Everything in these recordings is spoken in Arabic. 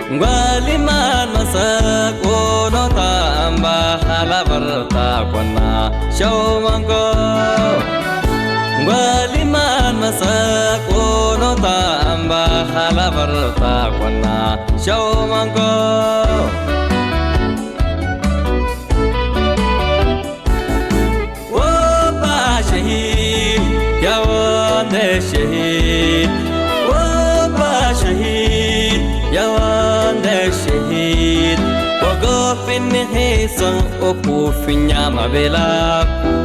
Waliman masak wono tambah hala bertakwana syawmangko Waliman masak wono tambah hala bertakwana syawmangko Wapa syahid ya wande syahid Wapa syahid ya wande syahid Wagofin hisang opu finya mabelaku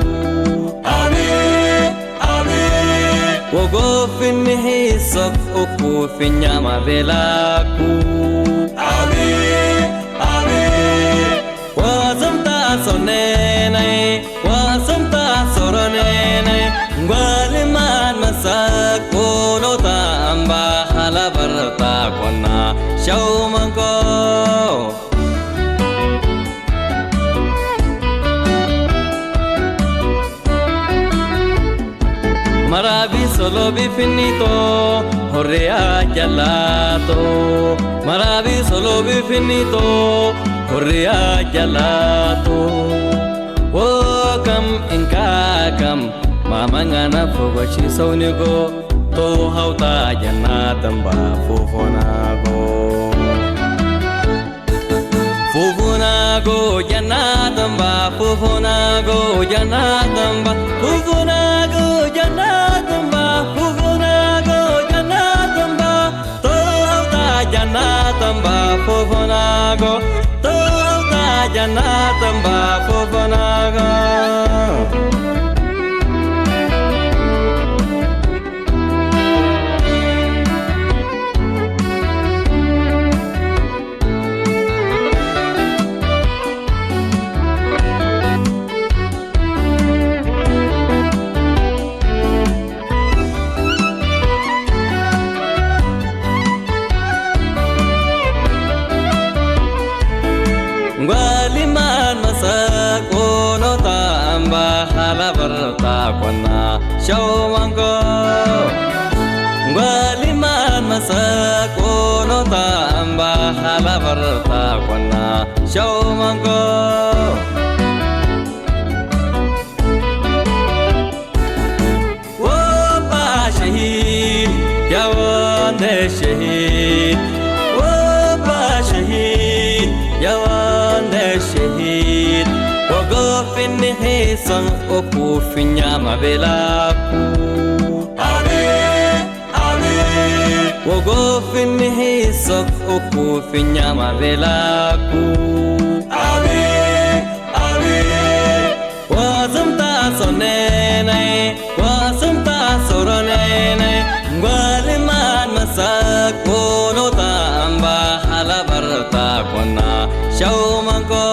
Amin Amin Wagofin hisang opu finya mabelaku Amin Amin Wasam ta sonenai wasam ta soronenai Waliman masak kono tambah hala bertakwana syawmangko Maravi solo bifinito horrea jalato Maravi solo bifinito horrea jalato Wo kam inka kam mamangana fogochi saunigo to hauta jannatam ba fufunago Fufunago jannatam ba fufunago jannatam ba fufunago jannatam ba fufunago jannatam ba to hauta jannatam ba fufunago to hauta jannatam ba fufunago Waliman masak wono tambah hala bertakwana syawmangko Waliman masak wono tambah hala bertakwana syawmangko Wapa syahid ya wande syahid Wapa syahid ya wande syahid Wagofin hisang opu finya mabelaku Amin Amin Wagofin hisang opu finya mabelaku Amin Amin Wasam ta sonenai wasam ta soronenai Waliman masak wono tambah hala bertakwana syawmangko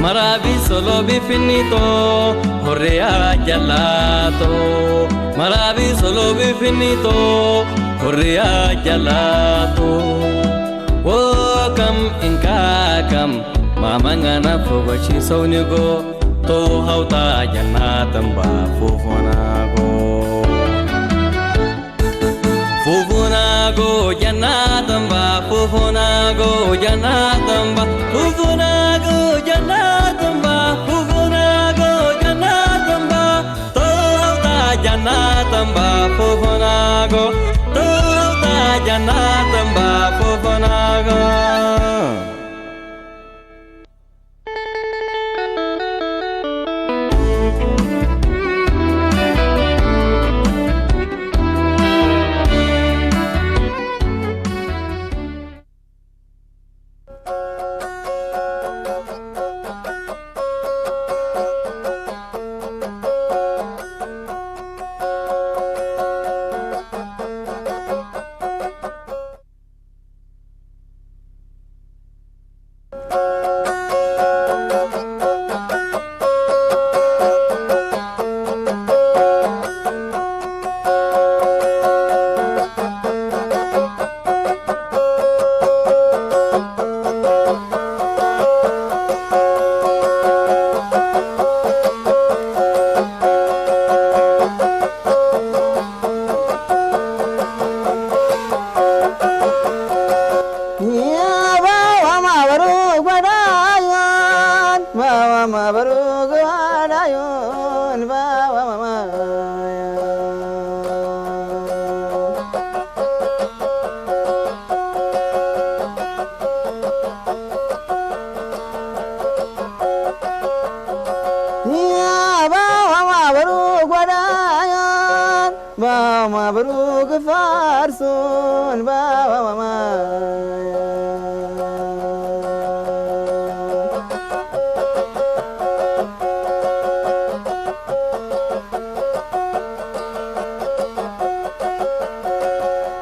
Maravi solo bifinito horrea jalato Maravi solo bifinito horrea jalato Wo kam inka kam mamangana fogochi saunigo to hauta jannatam ba fufunago Fufunago jannatam ba fufunago jannatam ba fufunago jannatam ba fufunago jannatam ba to hauta jannatam tamba fofonago Rota jana tamba fofonago مبروك فارسون بابا ما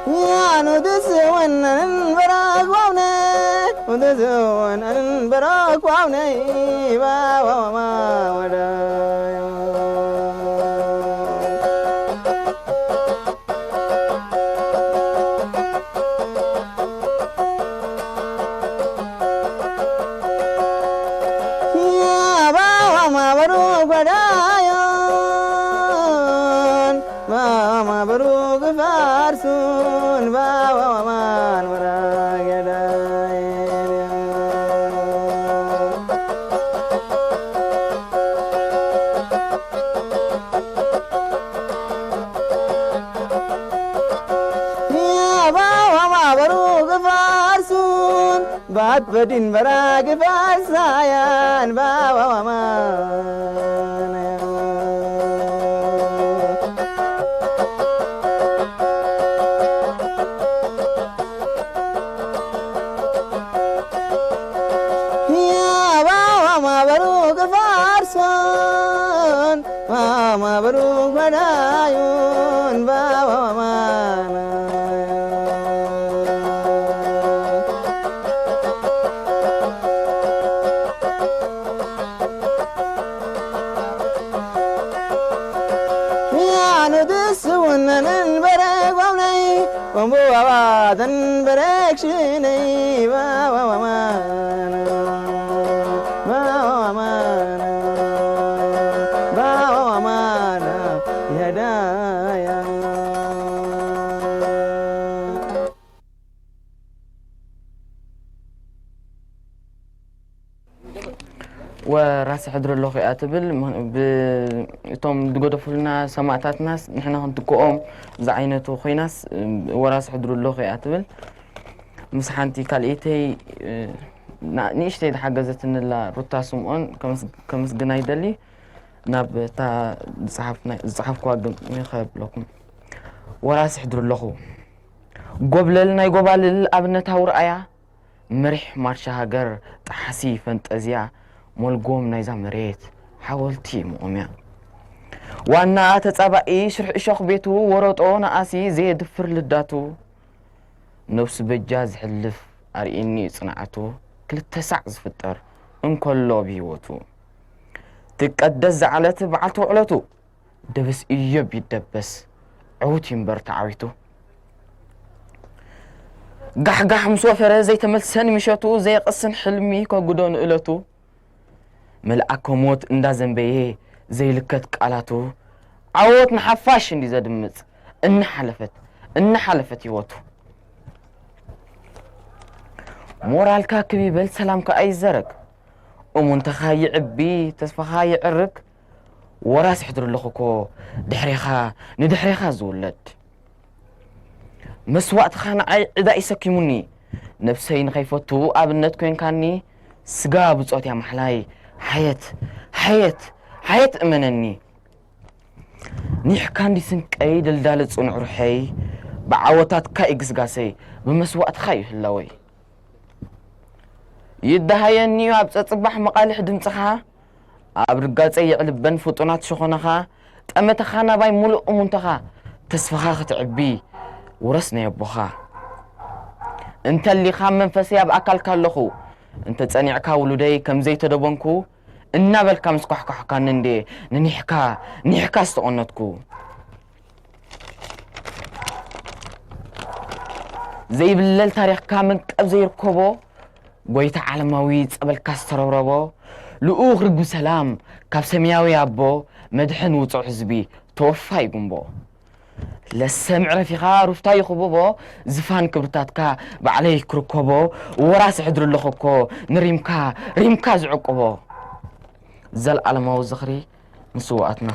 يا ندس وننبرك وعوني ندس وننبرك وعوني بابا ما وداي مبروك فارسون بابا ومان وراك يا بابا مبروك فارسون بعد بدين براك فارسايان بابا ومان مبروك بدايون بابا مانا يا ندس وننبرك ومني ومبوا تنبرك شيني بابا مانا بابا مانا وراس حضر الله خياتبل بتوم دقودفلنا سماعتات ناس نحن هنتقوم زعينته خيناس وراس حضر الله خياتبل مسحنتي كاليتي نيشتي حاجزت ان لا روتا سمون كمس جناي دلي ناب تا صحف كواغم يخاب لكم وراس حضر الله قبللنا يقبل الابنت هورأيا مريح مارشا هاجر تحسي فانتازيا ملقوم نايزا مريت حاولتي مؤمن وانا تتصابعي شرح اشوخ بيتو ورطو نقاسي زي دفر لداتو نفس بجاز حلف ارئيني صنعتو كل تسع زفتر انكولو بيوتو تقدس زعلت بعتو علتو دبس ايب يدبس عوتي مبرت عويتو قح مسوفرة زي تملسن مشاتو زي قصن حلمي كقدون إلتو ملأك موت اندا زنبيه زي لكت قالاتو عوت نحفاش اندي زدمت ان حلفت يوتو مورالكا كبيبل سلامك اي زرق ومنتخاي عبي تسفخاي عرق وراس حضر لخوكو دحريخا ندحريخا زولد مس وقت خان عدا يسكيموني نفسي نخيفتو أبنت كوين كاني سقا بصوت يا محلاي حياة أمنني نيح كان دي سنك أي دلدالة صنع روحي بعوتات كايقس قاسي بمس وقت خايف اللوي يدهايني وابسط صباح مقالح دمصخا أبرقات أي علبن فوتونات شخونخا تأمتخا ناباي ملؤ منتخا تسفخا ختعبي ورسنا يبوخا انت اللي خام منفسي بأكل كاللخو انت تسانيعكا ولودي كم زي تدبنكو النابل كم سكوحكوح كان نحكا استقنتكو زي بالليل تاريخ كامل كاب زي ركوبو قويتا عالماوي تقبل كاستر ربو لؤوخ رقو سلام كاب سمياوي عبو مدحن وطع حزبي توفى يقومبو لسمع رفيقا رفتا يخبوبو زفان كبرتاتكا بعليه كركوبو وراس حدر اللخوكو ريمكا زعقوبو زل عالماوي الزخري مسوقاتنا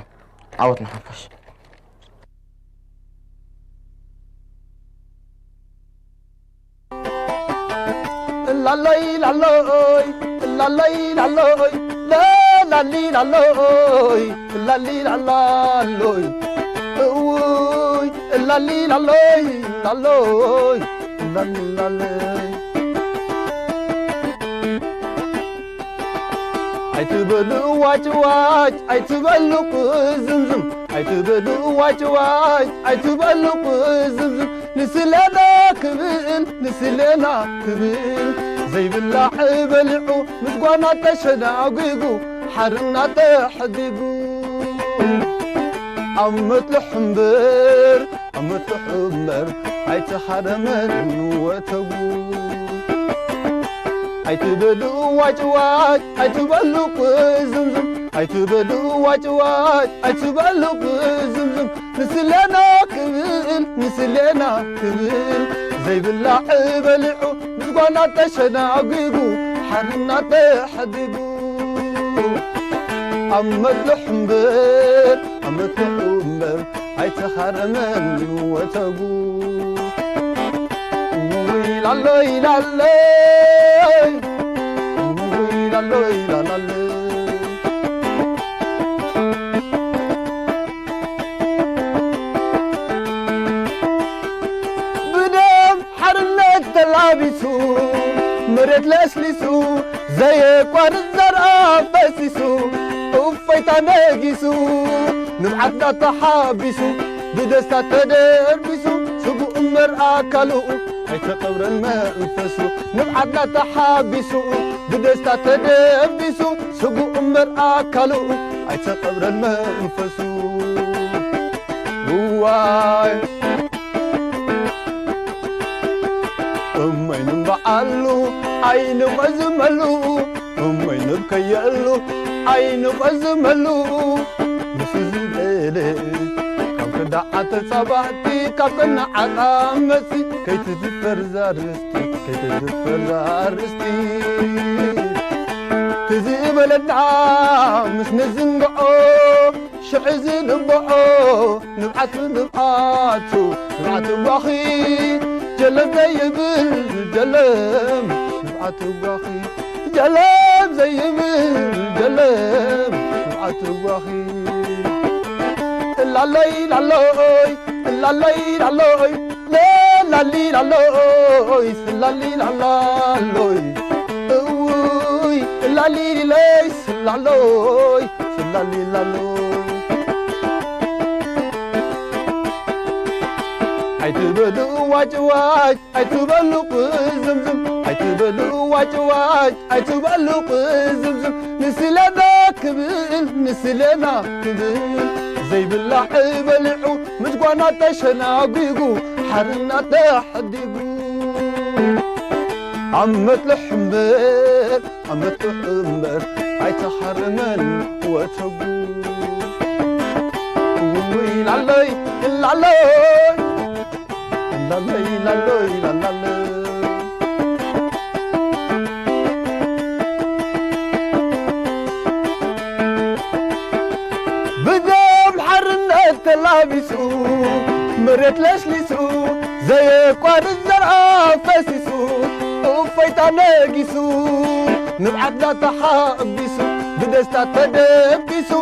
عوتنا حفش لا لا لا لا لا لا لا لا لا لا لا لا لا لا لا لا لا لا ايتبلو واج واج ايتبلو زمزم ايتبلو واج واج ايتبلو زمزم نسلنا كبل زي بالله بلعو مسقوانا تشناقيقو حرنا تحديقو أمت الحمبر عيت حرمن وتقو عيتبلو واج واج عيتبلو زمزم عيتبلو واج واج عيتبلو زمزم نسلنا كبل زي بالله بلعو مسقوانا تشناقيقو حرنا تحديقو أمت الحمبر عيت حرمن وتقو لا لا لا لا لا لا لا بدم حرنت تلابسو مرد لسلسو زي قوار الزرع بسيسو وفيتا ناقسو نبعتنا تحابسو بدستا تدربسو سبو أمر آكلو عيت قبر المنفسو نبعتنا تحابسو بدستا تدربسو سبو أمر آكلو عيت قبر المنفسو واي أمين بعلو عين بزملو أمين بكيالو عين بزملو مسزلالي كم كدعت صبعتي كم كنا عقامتي كي تدفر زارستي تزيب للدعا مش نزنقعو شعزي نبعو نبعتو باخي جلب زي بالجلب نبعتو باخي جلب زي بالجلب نبعتو باخي لا لا لا لا لا لا لا لا لا لا لا لا لا لا لا عيتبلو واج واج عيتبلو زمزم عيتبلو واج واج عيتبلو زمزم نسلنا كبل زي بالله بلعو مسقوانا تشناقيقو حرنا تحديقو عمت الحمبر عيت حرمن وتقو لا لا لا لا لا لا لا لا لابسو مرت لسلسو زي قاد الزرع فسسو وفيتا ناقسو نبعدنا تحابسو بدستا تدبسو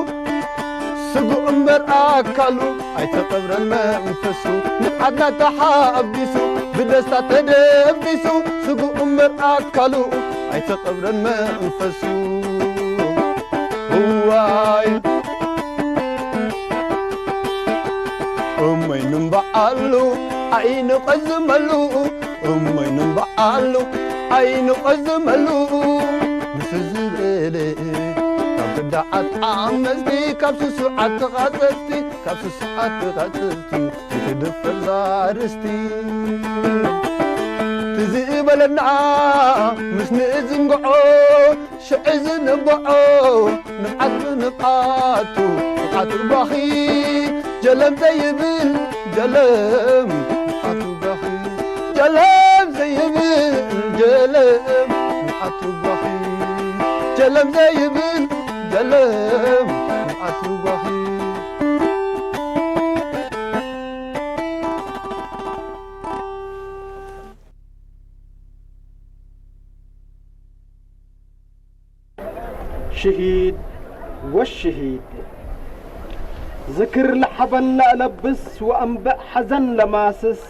سقو أمبر أكلو أي تقبر المنفسو نبعدنا تحابسو بدستا تدبسو سقو أمبر أكلو أي تقبر المنفسو هواي أمي نبعلو عين قزملو أمي نبعلو عين قزملو مسزبلي كم تدعت عمزتي كبسو سعات غاتستي كبسو سعات غاتستي تدفر زارستي تزيبلنا مش نزنقعو شعز نبعو نبعت نبعاتو نبعت البخي جلم زي بل جلم نبعت البخي جلم زي بل جلم نبعت البخي جلم زي بل جلم نبعت البخي شهيد والشهيد ذكر لحبن لا لبس وأنبأ حزن لماسس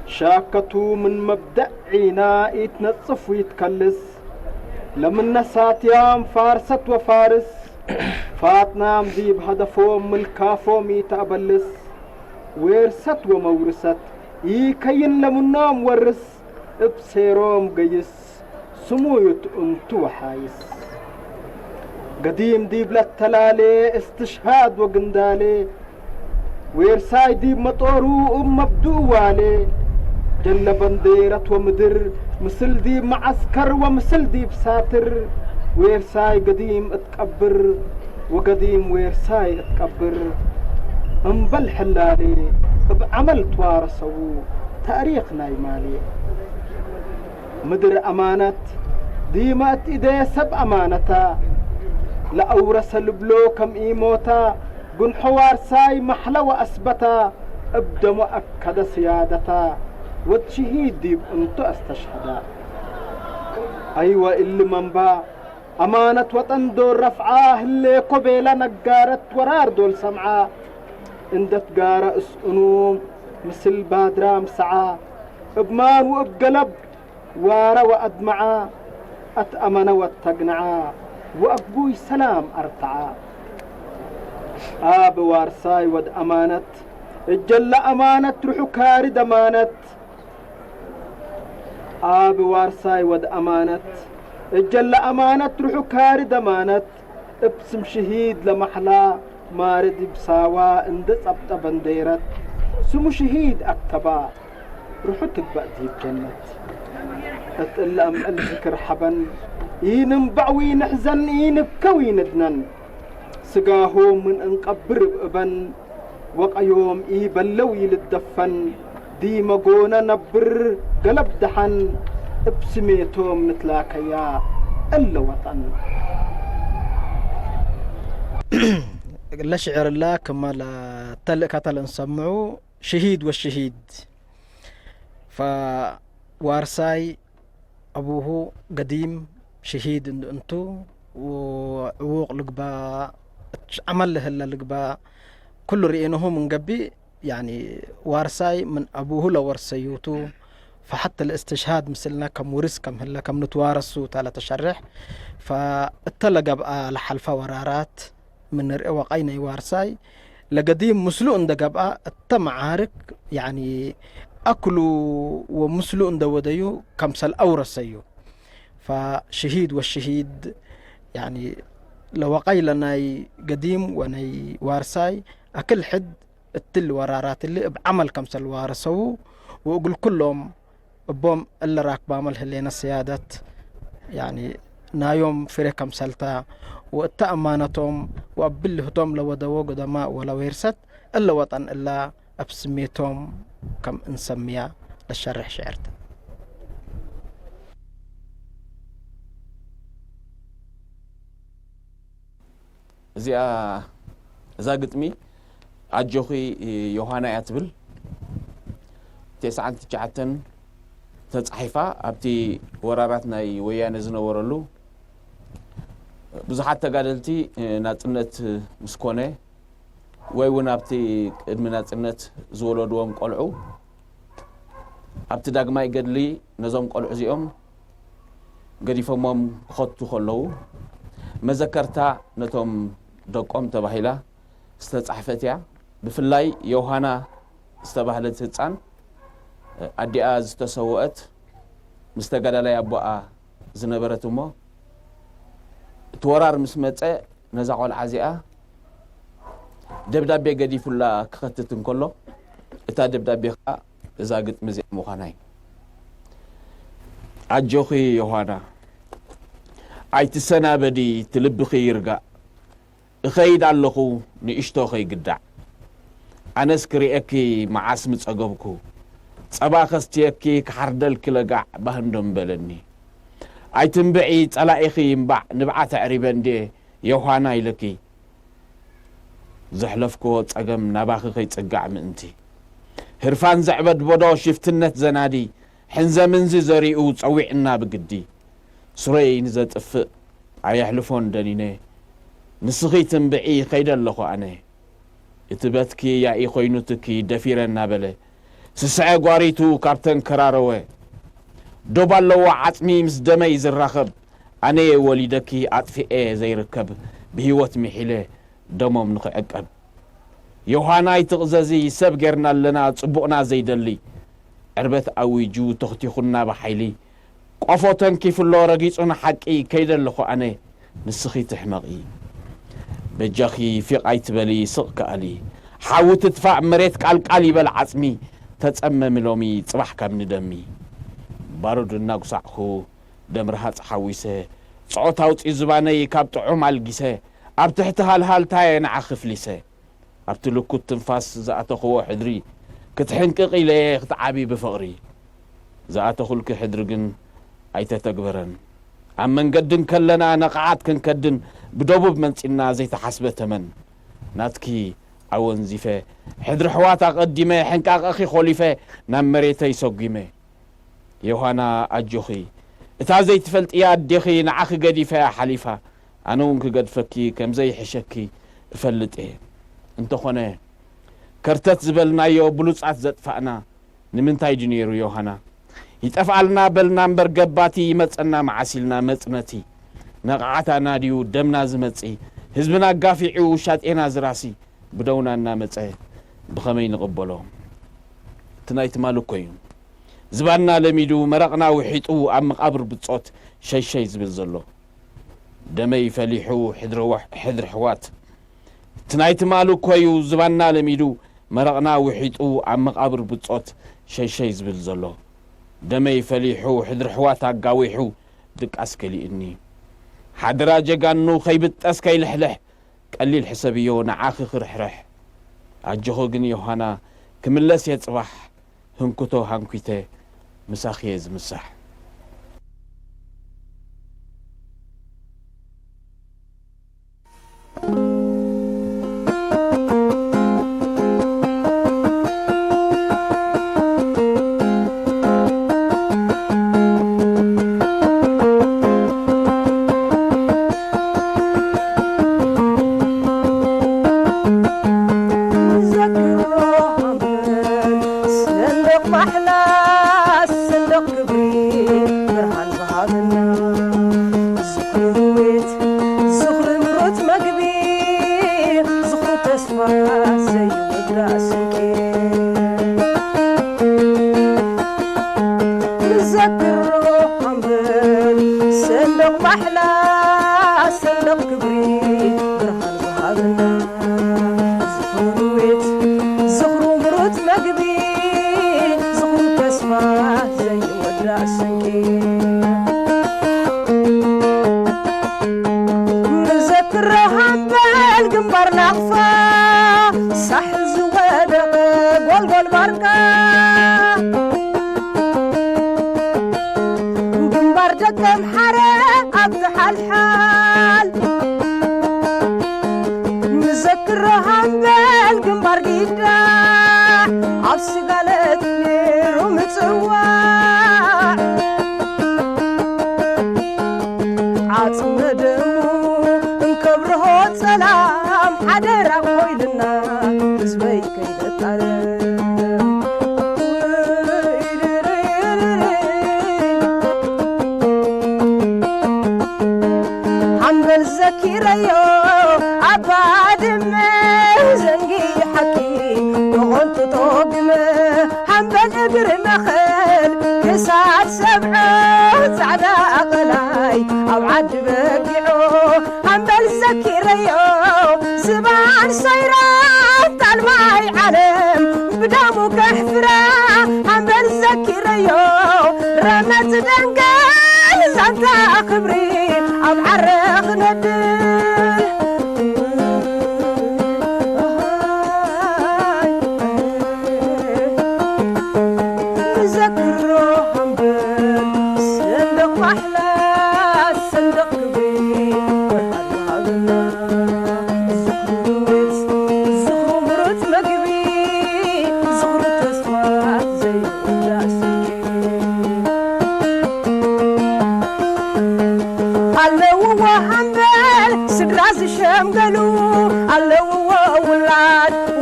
شاكتو من مبدأ عناء يتنصف ويتكلس لمن نسات يام فارست وفارس فاتنا مذيب هدفوم ملكافوم يتقبلس ويرست ومورست يكين لمنام ورس ابسيروم قيس سمويت انتو حايس قديم ديب للتلالي استشهاد وقندالي ويرساي ديب مطورو مبدو والي جل بنديرة ومدر مثل ديب معسكر ومثل ديب ساتر ويرساي قديم اتكبر وقديم ويرساي اتكبر انبل حلالي بعمل توارسو تاريخنا يمالي مدر أمانة ديمات إيدي سب أمانتا لأورس البلو كم إيموتا قن حوار ساي محلى وأسبتا ابدا مؤكد سيادتا والشهيد ديب انتو استشهدا أيوة اللي منبا أمانة وطن دور رفعاه اللي قبيلة نقارت ورار دول سمعا اندت قارة اسقنوم مثل بادرام سعا ابمان وابقلب وارا وأدمعا أتأمن واتقنعا وأبوي سلام أرتعا آب وارساي ود أمانة الجل أمانة روحو كارد أمانة آب وارساي ود أمانة الجل أمانة روحو كارد أمانة ابسم شهيد لمحلا مارد بساوا اندس أبتا بنديرت سمو شهيد أكتبا روحو تقبأ ديب جنة اتقلم الذكر حبن ينبعوي نحزن ينبكوي ندنن سقاهم من انقبر بأبن وقيوم يبلو يلدفن دي مقونا نبر قلب دحن ابسميتهم نتلاكيا ألا وطن الشعر الله كما لا تلقى نسمعه شهيد والشهيد فوارساي أبوه قديم شهيد انتو وعوق لقبا عمل له لقبا كل رئينه من قبي يعني وارساي من أبوه لورسيوتو فحتى الاستشهاد مثلنا كم ورس كم هلا كم نتوارسو تالا تشرح فاتلقى بقى لحلفة ورارات من وقينا وارساي لقديم مسلو اندقى بقى التمعارك يعني أكلوا ومسلو اندوديو كمسل أورسيو فشهيد والشهيد يعني لو قيلنا قديم وني وارساي أكل حد التل ورارات اللي بعمل كمسل وارسو وأقول كلهم بوم اللي راك بعمل هلينا السيادات يعني نايوم فريق كمسلتا واتأمانتهم وأبلهتهم لو دوا قدماء ولا ويرست إلا وطن إلا أبسميتهم كم نسميها للشرح شعرته زي زاقتمي أجوخي يوحنا يتبل تسعة تجعتن تتصحيفة أبتي وراراتنا ويانا زنورلو بزحات تقادلتي ناتنت مسكونة ويون أبتي ناتنت زولو دوام قلعو أبتي داقماي قدلي نظام قلعو زيهم قدي فمام خطو خلو مذكرتا نتوم دقوم تباهيلا استتصحفتيا بفلاي يوحنا استباهلت هتسان أديا زتسوأت مستقدلا يبقى زنبرتمو تورار مسمتة نزعوا العزيئة دبدابي قدي فلا كختتن كله إتا دبدابي خا إذا قلت مزيء مخاناي أجوخي يوحنا عيت السنة بدي تلبخي يرقى خيد علقو نيشتو خي قدع أنا سكري أكي معاسم تصقبكو صباخستي أكي كحردل كلقع بهندم بلني عيتم بعيد على إخي ينبع نبع تعريبا دي يوحنا يلكي زحلفكو تصقم نباخي خي تصقع منتي هرفان زعبد بدو شفتنت زنادي حنزا منزي زريقو تصويعنا بقدي سري نزت أفق عيحلفون دانيني نسخي تنبعي خيدا لخو أنا اتبتكي يا إخوي نتكي دفيرا نابله سسعي قواريتو كابتن كراروي دوبال لو عطمي مزدمي زراخب أنا وليدكي عطفئي زي ركب بهيوت محيله دمم نخي أقب يوحنا يتغززي سب غيرنا لنا صبقنا زي دلي عربت أويجو تختي خنا بحيلي قفوتن كيف اللو رقيصون حقي كيدا لخو أنا نسخي تحمقي بجاخي في قايت بلي سق كالي حاوت تدفع مريت قالي بل عصمي تتصمم لومي صباح كم ندمي بارود الناقصعخو دمرها صحويسه صوتاو صيزباني كاب طعم الجيسه اب تحت هالتاي نعخف ليسه ابت لكو تنفاس زاتخو حدري كتحنقق الي تعبي بفقري زاتخلك حدرجن ايتتكبرن عم نقدن كلنا نقعات كنكدن بدوبب منصنا زي تحسبه تمن ناتكي عون زيفه حدر حواتا قديمه حنقاق اخي خليفه نمريته يسقيمه يوحنا اجوخي اتا زي تفلط يا دخي نعخ قديفه حليفه انا ونك قد فكي كم زي حشكي فلط ايه انت خونه كرتت زبلنا يو بلوصات زطفانا نمنتاي جنيرو يوحنا يتفعلنا بلنا برقباتي يمصنا معاسلنا مصنتي نقعتا ناديو دمنا زمصي حزبنا قافعو شاطينا زراسي بدونانا مصاي بخمي نقبلهم تنايت مالو كوين زبانا لميدو مرقنا وحيطو ام مقابر بصوت شي زبل زلو دمي فليحو حدر حوات تنايت مالو كويو زبانا لميدو مرقنا وحيطو ام مقابر بصوت شي زبل زلو دمي فليحو حدر حوات اقاويحو دك اسكلي اني حدرا جقانو خيبت اسكي لحلح قليل حسابيو نعاخي خرحرح عجخو قن يوحنا كملس يتصبح هنكتو هنكويته مساخيز مسح نذكرها بالجنبار عبسي قالت نيرو متواع عاصم دمو انكبره سلام حدر عويلنا زبي كيدتارم حنبل زكيريو عباد زنقي حكي نغنت طوقمه حنبل اقر مخل كسار سبعه سعدا اقلاي او عد بقعو حنبل زكيريو سبان سيرات الماي علم بدامو كحفرة حنبل زكيريو رمت دنقل زنتا خبري او عرق ندل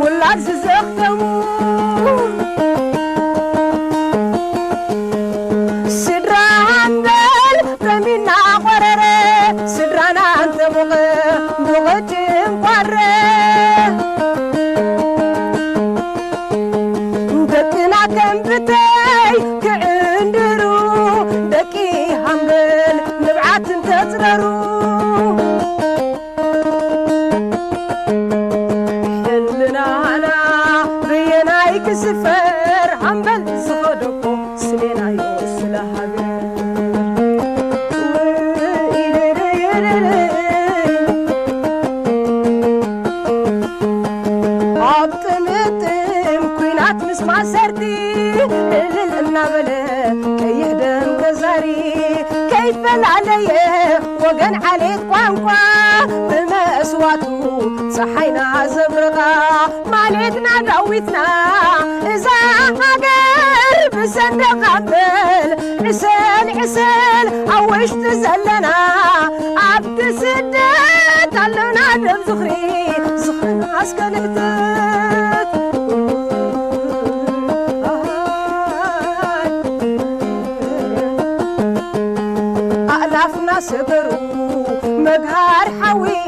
ولاد زختمو سدرا عندل فمنا قرره سدرانا انت بغتم قره دكنا كم بتاي كعندرو دكي حمل نبعات تزررو سفر حنبل صدقو سنين يوصل هاجر عطمتم كوينات مسمع سردي للنبلة كي يهدم كزاري كيف علي وقن عليك قوانقوا بمأسواتو صحينا زبرقا مالتنا دويتنا إذا حقر بسندق عبل عسل عوش تزلنا عبد سدت علنا دم زخري عسكلتت ألافنا سبرو مقهار حوي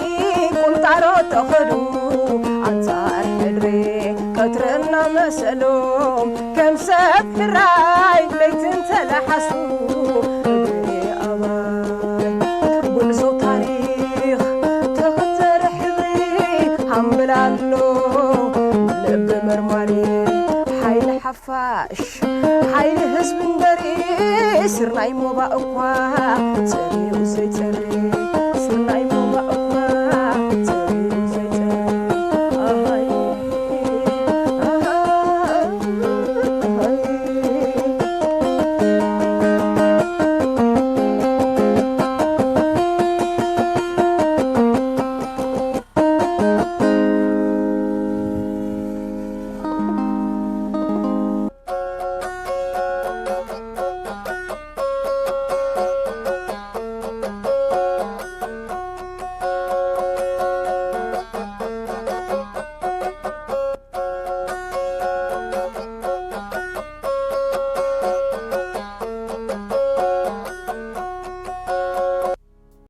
قنطارو تخدو عنصار حدري كترنا مسألوم كم سب راي بيت انت لحسو ادري أمان قلزو تاريخ تختر حبري حملالو لب مرماري حيل حفاش حيل هزب دري سرناي مو بقوا سري وسري